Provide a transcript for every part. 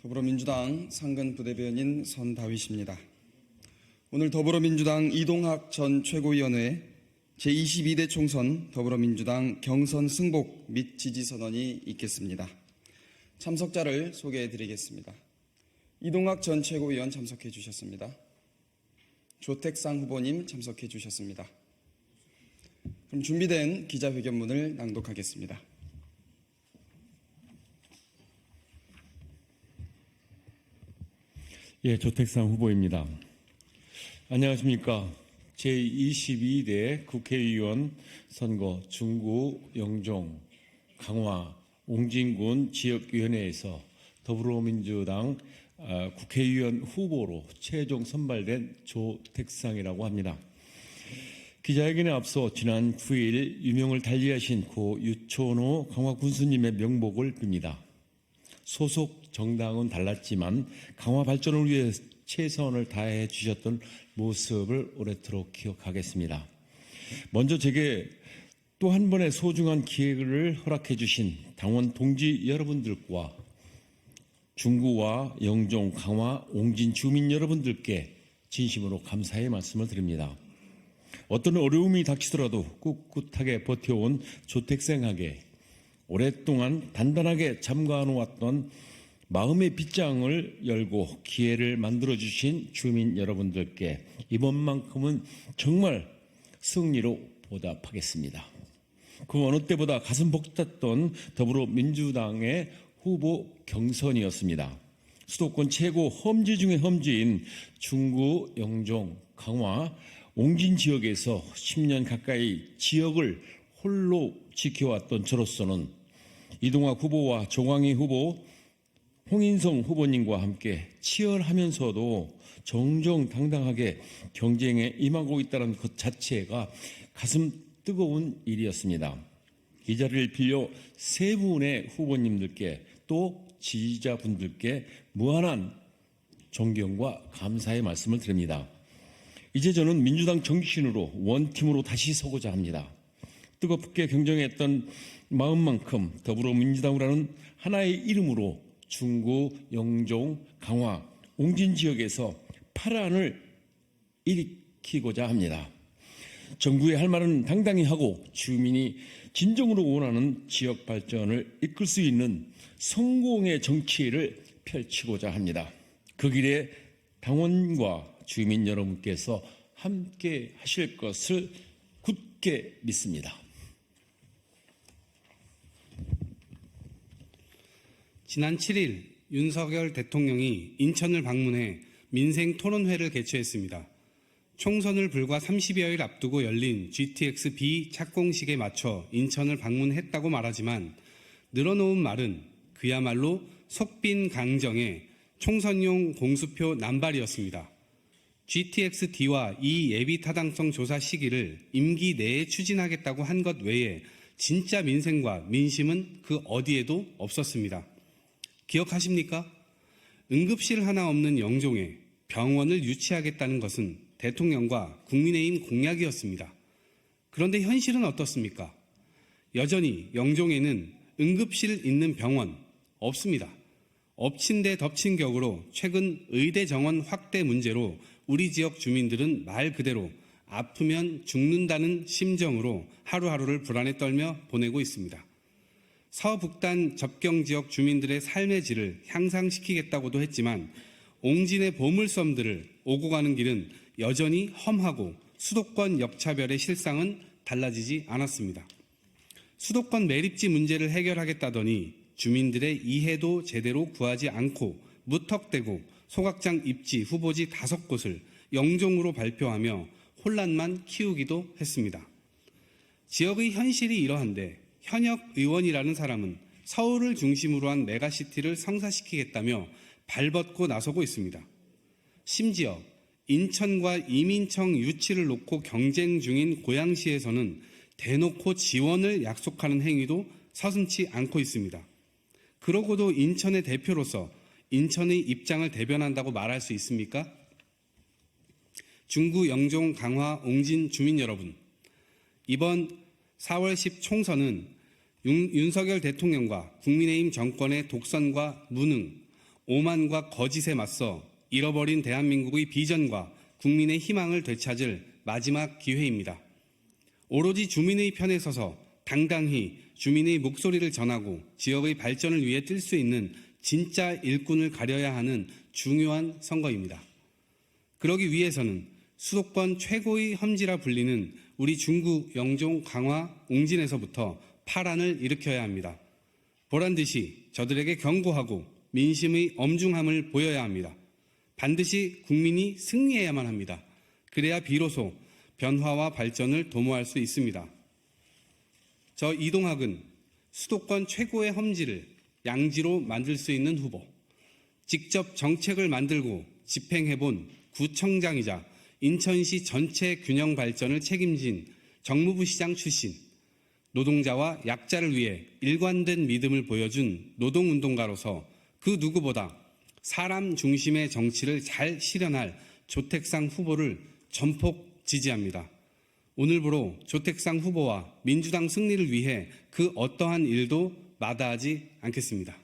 더불어민주당 상근 부대변인 선다윗입니다. 오늘 더불어민주당 이동학 전 최고위원회 제22대 총선 더불어민주당 경선 승복 및 지지선언이 있겠습니다. 참석자를 소개해 드리겠습니다. 이동학 전 최고위원 참석해 주셨습니다. 조택상 후보님 참석해 주셨습니다. 그럼 준비된 기자회견문을 낭독하겠습니다. 예, 조택상 후보입니다. 안녕하십니까. 제22대 국회의원 선거 중구, 영종, 강화, 옹진군 지역위원회에서 더불어민주당 국회의원 후보로 최종 선발된 조택상이라고 합니다. 기자회견에 앞서 지난 9일 유명을 달리하신 고 유천호 강화 군수님의 명복을 빕니다. 소속 정당은 달랐지만 강화 발전을 위해 최선을 다해 주셨던 모습을 오래도록 기억하겠습니다. 먼저 제게 또 한 번의 소중한 기회를 허락해 주신 당원 동지 여러분들과 중구와 영종, 강화, 옹진 주민 여러분들께 진심으로 감사의 말씀을 드립니다. 어떤 어려움이 닥치더라도 꿋꿋하게 버텨온 조택생에게 오랫동안 단단하게 잠가놓았던 마음의 빗장을 열고 기회를 만들어주신 주민 여러분들께 이번만큼은 정말 승리로 보답하겠습니다. 그 어느 때보다 가슴 벅찼던 더불어민주당의 후보 경선이었습니다. 수도권 최고 험지 중의 험지인 중구, 영종, 강화, 옹진 지역에서 10년 가까이 지역을 홀로 지켜왔던 저로서는 이동학 후보와 조광희 후보, 홍인성 후보님과 함께 치열하면서도 정정당당하게 경쟁에 임하고 있다는 것 자체가 가슴 뜨거운 일이었습니다. 이 자리를 빌려 세 분의 후보님들께 또 지지자분들께 무한한 존경과 감사의 말씀을 드립니다. 이제 저는 민주당 정신으로 원팀으로 다시 서고자 합니다. 뜨겁게 경쟁했던 마음만큼 더불어민주당이라는 하나의 이름으로 중구, 영종, 강화, 옹진 지역에서 파란을 일으키고자 합니다. 정부의 할 말은 당당히 하고 주민이 진정으로 원하는 지역 발전을 이끌 수 있는 성공의 정치를 펼치고자 합니다. 그 길에 당원과 주민 여러분께서 함께 하실 것을 굳게 믿습니다. 지난 7일 윤석열 대통령이 인천을 방문해 민생 토론회를 개최했습니다. 총선을 불과 30여일 앞두고 열린 GTX-B 착공식에 맞춰 인천을 방문했다고 말하지만 늘어놓은 말은 그야말로 속빈 강정의 총선용 공수표 남발이었습니다. GTX-D와 이 예비 타당성 조사 시기를 임기 내에 추진하겠다고 한 것 외에 진짜 민생과 민심은 그 어디에도 없었습니다. 기억하십니까? 응급실 하나 없는 영종에 병원을 유치하겠다는 것은 대통령과 국민의힘 공약이었습니다. 그런데 현실은 어떻습니까? 여전히 영종에는 응급실 있는 병원 없습니다. 엎친 데 덮친 격으로 최근 의대 정원 확대 문제로 우리 지역 주민들은 말 그대로 아프면 죽는다는 심정으로 하루하루를 불안에 떨며 보내고 있습니다. 서북단 접경지역 주민들의 삶의 질을 향상시키겠다고도 했지만 옹진의 보물섬들을 오고 가는 길은 여전히 험하고 수도권 역차별의 실상은 달라지지 않았습니다. 수도권 매립지 문제를 해결하겠다더니 주민들의 이해도 제대로 구하지 않고 무턱대고 소각장 입지 후보지 5곳을 영종으로 발표하며 혼란만 키우기도 했습니다. 지역의 현실이 이러한데 현역 의원이라는 사람은 서울을 중심으로 한 메가시티를 성사시키겠다며 발벗고 나서고 있습니다. 심지어 인천과 이민청 유치를 놓고 경쟁 중인 고양시에서는 대놓고 지원을 약속하는 행위도 서슴지 않고 있습니다. 그러고도 인천의 대표로서 인천의 입장을 대변한다고 말할 수 있습니까? 중구, 영종, 강화, 옹진 주민 여러분, 이번 4월 10 총선은 윤석열 대통령과 국민의힘 정권의 독선과 무능, 오만과 거짓에 맞서 잃어버린 대한민국의 비전과 국민의 희망을 되찾을 마지막 기회입니다. 오로지 주민의 편에 서서 당당히 주민의 목소리를 전하고 지역의 발전을 위해 뛸 수 있는 진짜 일꾼을 가려야 하는 중요한 선거입니다. 그러기 위해서는 수도권 최고의 험지라 불리는 우리 중구, 영종, 강화, 옹진에서부터 파란을 일으켜야 합니다. 보란듯이 저들에게 경고하고 민심의 엄중함을 보여야 합니다. 반드시 국민이 승리해야만 합니다. 그래야 비로소 변화와 발전을 도모할 수 있습니다. 저 이동학은 수도권 최고의 험지를 양지로 만들 수 있는 후보, 직접 정책을 만들고 집행해본 구청장이자 인천시 전체 균형 발전을 책임진 정무부 시장 출신, 노동자와 약자를 위해 일관된 믿음을 보여준 노동운동가로서 그 누구보다 사람 중심의 정치를 잘 실현할 조택상 후보를 전폭 지지합니다. 오늘부로 조택상 후보와 민주당 승리를 위해 그 어떠한 일도 마다하지 않겠습니다.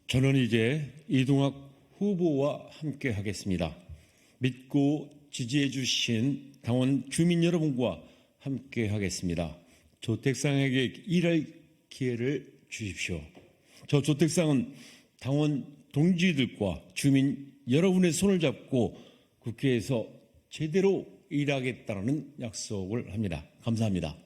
저는 이제 이동학 후보와 함께 하겠습니다. 믿고 지지해 주신 당원 주민 여러분과 함께 하겠습니다. 조택상에게 일할 기회를 주십시오. 저 조택상은 당원 동지들과 주민 여러분의 손을 잡고 국회에서 제대로 일하겠다는 약속을 합니다. 감사합니다.